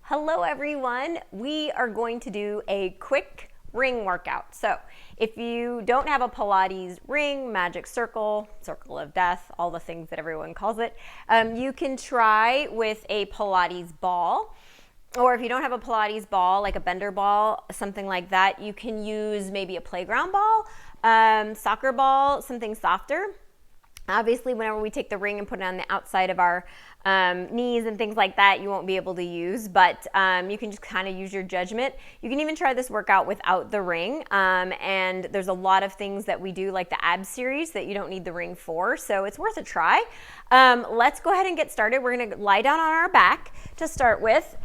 Hello everyone. We are going to do a quick ring workout. So if you don't have a Pilates ring, magic circle, circle of death, all the things that everyone calls it, you can try with a Pilates ball. Or if you don't have a Pilates ball, like a bender ball, something like that, you can use maybe a playground ball, soccer ball, something softer. Obviously, whenever we take the ring and put it on the outside of our knees and things like that, you won't be able to use, but you can just kind of use your judgment. You can even try this workout without the ring, and there's a lot of things that we do, like the abs series, that you don't need the ring for, so it's worth a try. Let's go ahead and get started. We're going to lie down on our back to start with.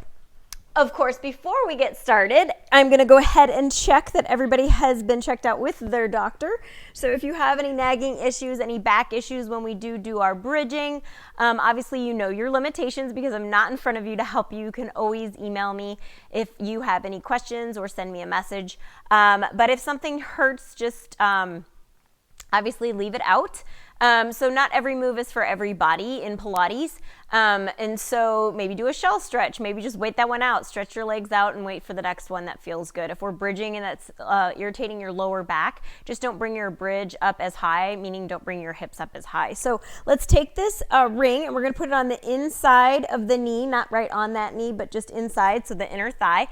Of course, before we get started, I'm going to go ahead and check that everybody has been checked out with their doctor. So if you have any nagging issues, any back issues when we do our bridging, obviously you know your limitations because I'm not in front of you to help you. You can always email me if you have any questions or send me a message. But if something hurts, just obviously leave it out. So not every move is for everybody in Pilates. And so maybe do a shell stretch, maybe just wait that one out, stretch your legs out and wait for the next one that feels good. If we're bridging and that's irritating your lower back, just don't bring your bridge up as high, meaning don't bring your hips up as high. So let's take this ring and we're going to put it on the inside of the knee, not right on that knee, but just inside, so the inner thigh.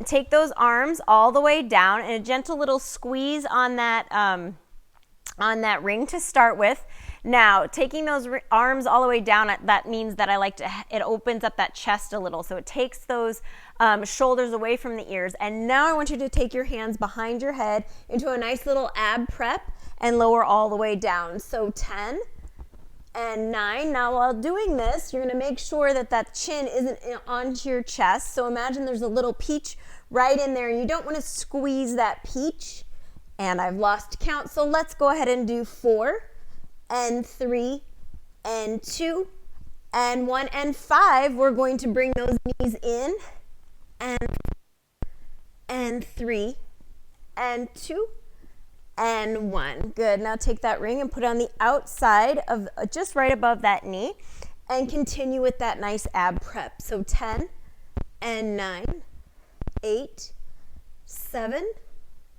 Take those arms all the way down and a gentle little squeeze on that ring to start with. Now, taking those arms all the way down, that means that it opens up that chest a little. So it takes those shoulders away from the ears. And now I want you to take your hands behind your head into a nice little ab prep and lower all the way down. So 10 and 9. Now, while doing this, you're going to make sure that that chin isn't onto your chest. So imagine there's a little peach right in there. And you don't want to squeeze that peach. And I've lost count, so let's go ahead and do 4 and 3 and 2 and 1 and 5. We're going to bring those knees in and 3 and 2 and 1. Good. Now take that ring and put it on the outside of just right above that knee and continue with that nice ab prep. So 10 and 9, 8, 7,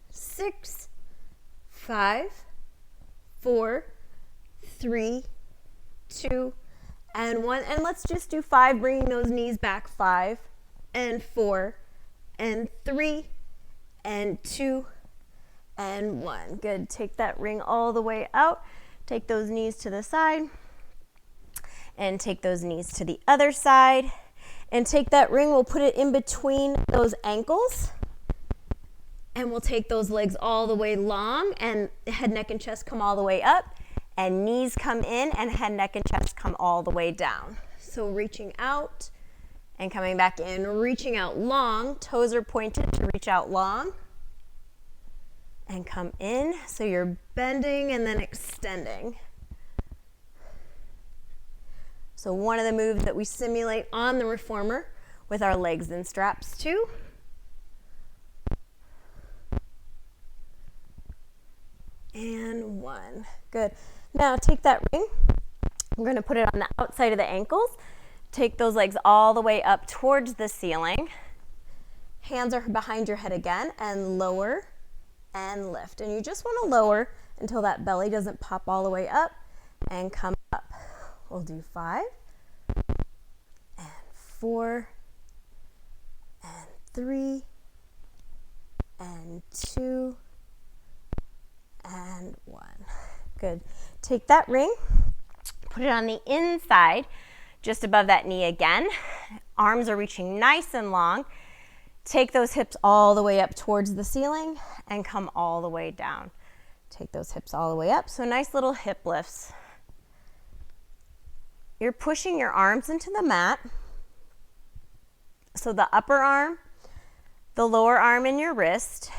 6, 5, 4, 3, 2, and 1. And let's just do 5, bringing those knees back. 5 and 4 and 3 and 2 and 1. Good. Take that ring all the way out. Take those knees to the side and take those knees to the other side. And take that ring, we'll put it in between those ankles. And we'll take those legs all the way long and head, neck, and chest come all the way up. And knees come in and head, neck, and chest come all the way down. So reaching out and coming back in. Reaching out long. Toes are pointed to reach out long. And come in. So you're bending and then extending. So one of the moves that we simulate on the reformer with our legs in straps too. And 1. Good. Now take that ring. I'm going to put it on the outside of the ankles. Take those legs all the way up towards the ceiling. Hands are behind your head again, and lower and lift. And you just want to lower until that belly doesn't pop all the way up and come up. We'll do 5 and 4 and 3 and 2 and 1. Good. Take that ring, put it on the inside, just above that knee again. Arms are reaching nice and long. Take those hips all the way up towards the ceiling and come all the way down. Take those hips all the way up. So nice little hip lifts. You're pushing your arms into the mat. So the upper arm, the lower arm, and your wrist.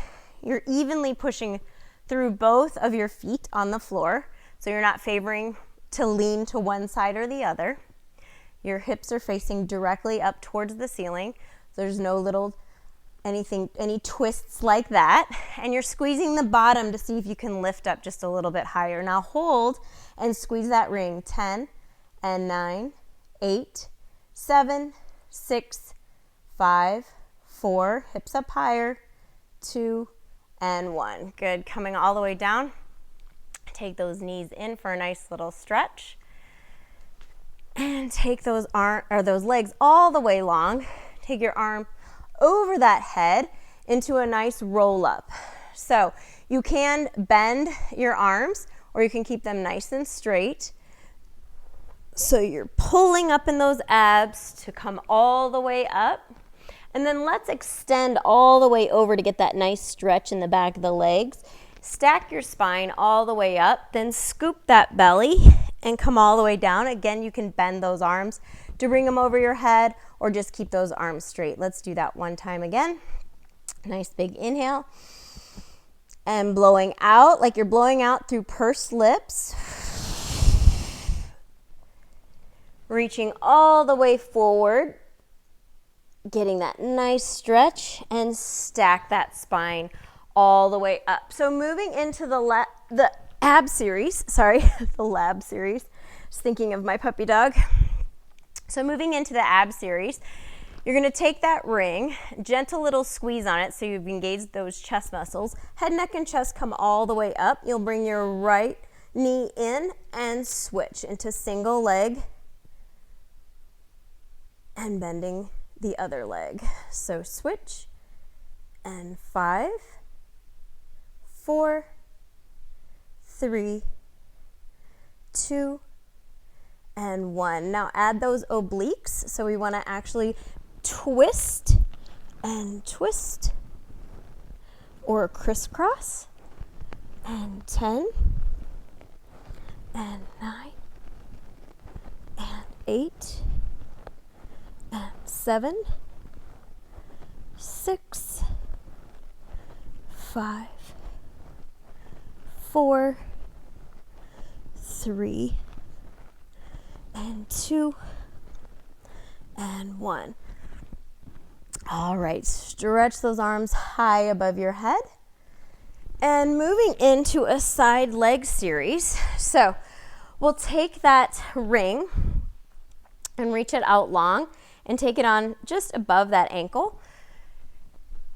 You're evenly pushing through both of your feet on the floor, so you're not favoring to lean to one side or the other. Your hips are facing directly up towards the ceiling, so there's no little any twists like that. And you're squeezing the bottom to see if you can lift up just a little bit higher. Now hold and squeeze that ring. 10 and 9, 8, 7, 6, 5, 4, hips up higher, 2, and 1. Good. Coming all the way down. Take those knees in for a nice little stretch. And take those legs all the way long. Take your arm over that head into a nice roll up. So you can bend your arms or you can keep them nice and straight. So you're pulling up in those abs to come all the way up. And then let's extend all the way over to get that nice stretch in the back of the legs. Stack your spine all the way up, then scoop that belly and come all the way down. Again, you can bend those arms to bring them over your head or just keep those arms straight. Let's do that one time again. Nice big inhale. And blowing out like you're blowing out through pursed lips. Reaching all the way forward. Getting that nice stretch and stack that spine all the way up. So moving into the ab series, the lab series. Just thinking of my puppy dog. So moving into the ab series, you're gonna take that ring, gentle little squeeze on it so you've engaged those chest muscles. Head, neck, and chest come all the way up. You'll bring your right knee in and switch into single leg and bending the other leg. So switch and 5, 4, 3, 2, and 1. Now add those obliques. So we want to actually twist and twist or crisscross. And 10 and 9 and 8 and 7, 6, 5, 4, 3, and 2, and 1. All right, stretch those arms high above your head. And moving into a side leg series. So we'll take that ring and reach it out long and take it on just above that ankle.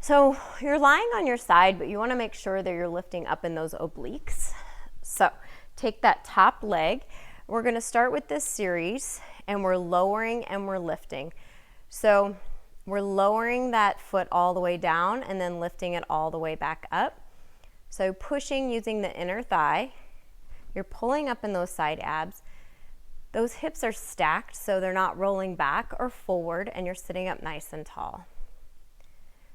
So you're lying on your side, but you want to make sure that you're lifting up in those obliques. So take that top leg. We're going to start with this series and we're lowering and we're lifting. So we're lowering that foot all the way down and then lifting it all the way back up. So pushing using the inner thigh. You're pulling up in those side abs. Those hips are stacked so they're not rolling back or forward and you're sitting up nice and tall.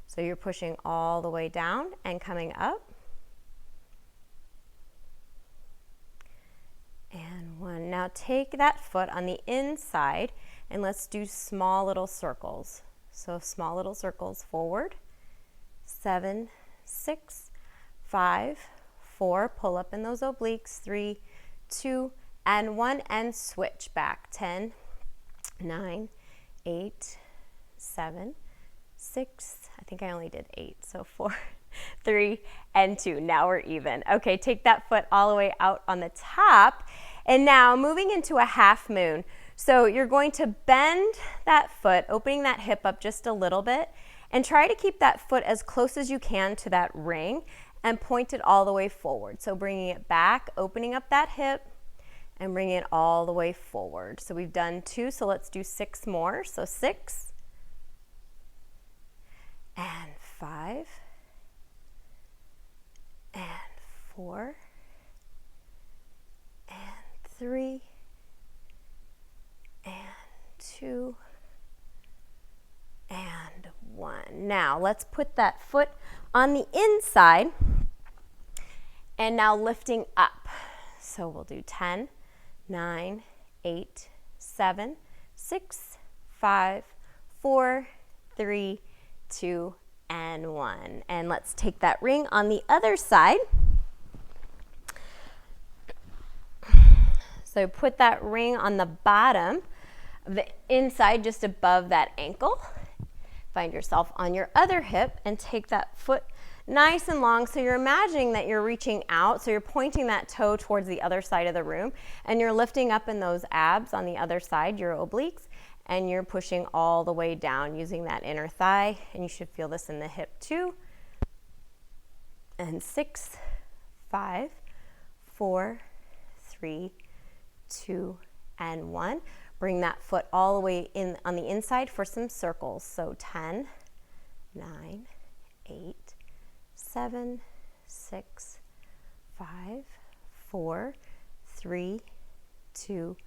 So you're pushing all the way down and coming up. And 1. Now take that foot on the inside and let's do small little circles. So small little circles forward. 7, 6, 5, 4. Pull up in those obliques. 3, 2, and 1, and switch back. 10, 9, 8, 7, 6, I think I only did 8, so 4, 3, and 2. Now we're even. Okay, take that foot all the way out on the top, and now moving into a half moon. So you're going to bend that foot, opening that hip up just a little bit, and try to keep that foot as close as you can to that ring, and point it all the way forward. So bringing it back, opening up that hip, and bring it all the way forward. So we've done 2, so let's do 6 more. So 6, and 5, and 4, and 3, and 2, and 1. Now let's put that foot on the inside, and now lifting up. So we'll do 10, 9, 8, 7, 6, 5, 4, 3, 2, and 1. And let's take that ring on the other side. So put that ring on the bottom of the inside, just above that ankle. Find yourself on your other hip and take that foot nice and long. So you're imagining that you're reaching out. So you're pointing that toe towards the other side of the room and you're lifting up in those abs on the other side, your obliques, and you're pushing all the way down using that inner thigh, and you should feel this in the hip too. And 6, 5, 4, 3, 2, and 1. Bring that foot all the way in on the inside for some circles. So 10, 9, 8, 7, 6, 5, 4, 3, 2,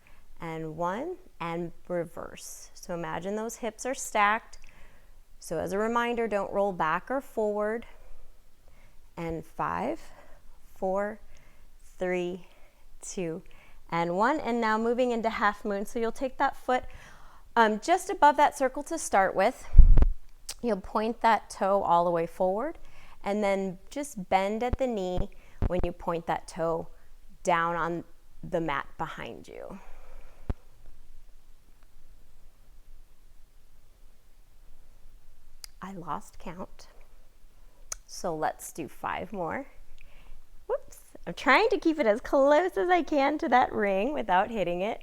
and 1, and reverse. So imagine those hips are stacked. So as a reminder, don't roll back or forward. And 5, 4, 3, 2, and 1. And now moving into half moon. So you'll take that foot just above that circle to start with. You'll point that toe all the way forward, and then just bend at the knee when you point that toe down on the mat behind you. I lost count. So let's do 5 more. Whoops. I'm trying to keep it as close as I can to that ring without hitting it.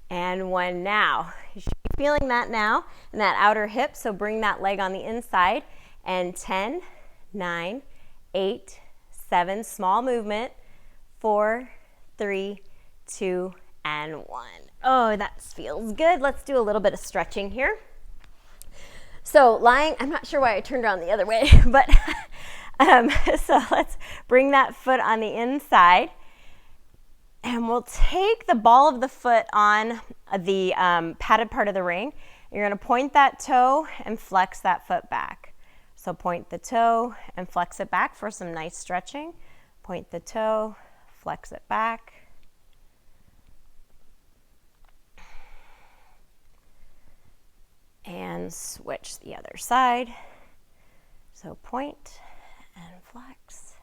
And 1 now. You should be feeling that now in that outer hip, so bring that leg on the inside. And 10, 9, 8, 7, small movement, 4, 3, 2, and 1. Oh, that feels good. Let's do a little bit of stretching here. So lying, I'm not sure why I turned around the other way, but so let's bring that foot on the inside, and we'll take the ball of the foot on the padded part of the ring. You're going to point that toe and flex that foot back. So point the toe and flex it back for some nice stretching. Point the toe, flex it back. And switch the other side. So point and flex.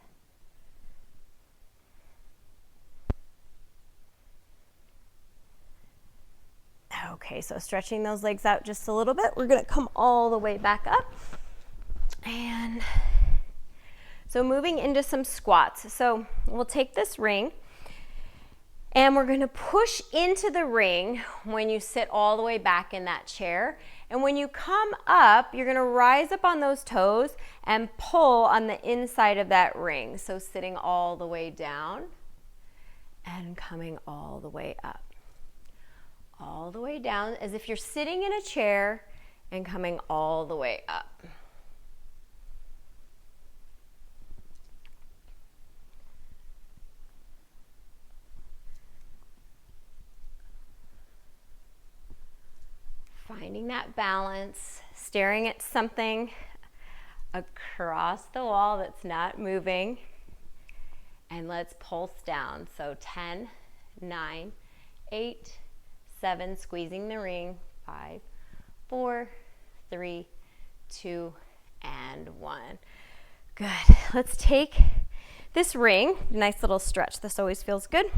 Okay, so stretching those legs out just a little bit. We're going to come all the way back up. And so moving into some squats. So we'll take this ring, and we're going to push into the ring when you sit all the way back in that chair. And when you come up, you're going to rise up on those toes and pull on the inside of that ring. So sitting all the way down and coming all the way up. All the way down as if you're sitting in a chair and coming all the way up. Finding that balance, staring at something across the wall that's not moving, and let's pulse down. So 10, 9, 8, 7, squeezing the ring, 5, 4, 3, 2, and 1. Good. Let's take this ring, nice little stretch. This always feels good.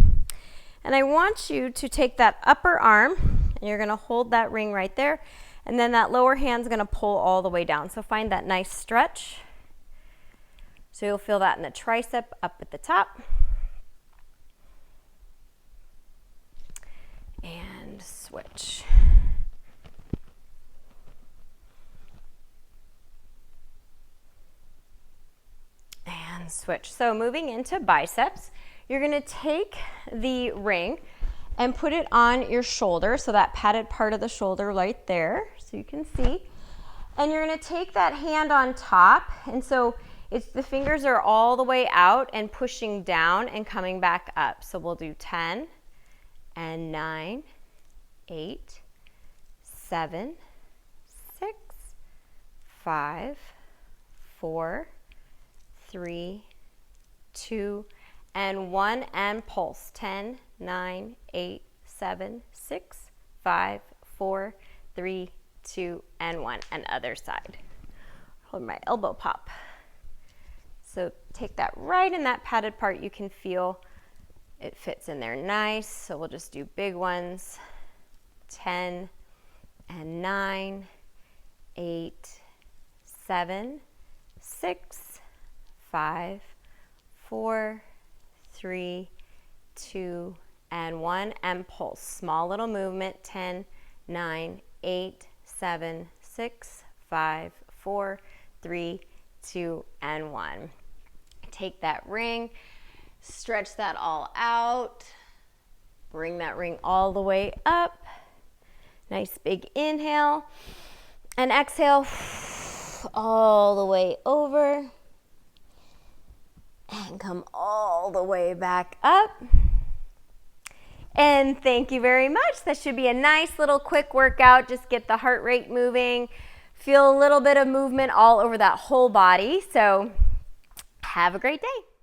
And I want you to take that upper arm, and you're going to hold that ring right there, and then that lower hand's going to pull all the way down. So find that nice stretch. So you'll feel that in the tricep up at the top. And switch. And switch. So moving into biceps, you're going to take the ring and put it on your shoulder, so that padded part of the shoulder right there, so you can see. And you're going to take that hand on top, and so it's the fingers are all the way out and pushing down and coming back up. So we'll do 10 and 9, 8, 7, 6, 5, 4, 3, 2, and 1, and pulse. 10, 9, 8, 7, 6, 5, 4, 3, 2, and 1. And other side. Hold my elbow pop. So take that right in that padded part. You can feel it fits in there nice. So we'll just do big ones. 10 and 9, 8, 7, 6, 5, 4, 3, 2, and 1. And pulse. Small little movement. 10, 9, 8, 7, 6, 5, 4, 3, 2, and 1. Take that ring, stretch that all out, bring that ring all the way up. Nice big inhale, and exhale all the way over, and come all the way back up. And thank you very much. That should be a nice little quick workout. Just get the heart rate moving. Feel a little bit of movement all over that whole body. So have a great day.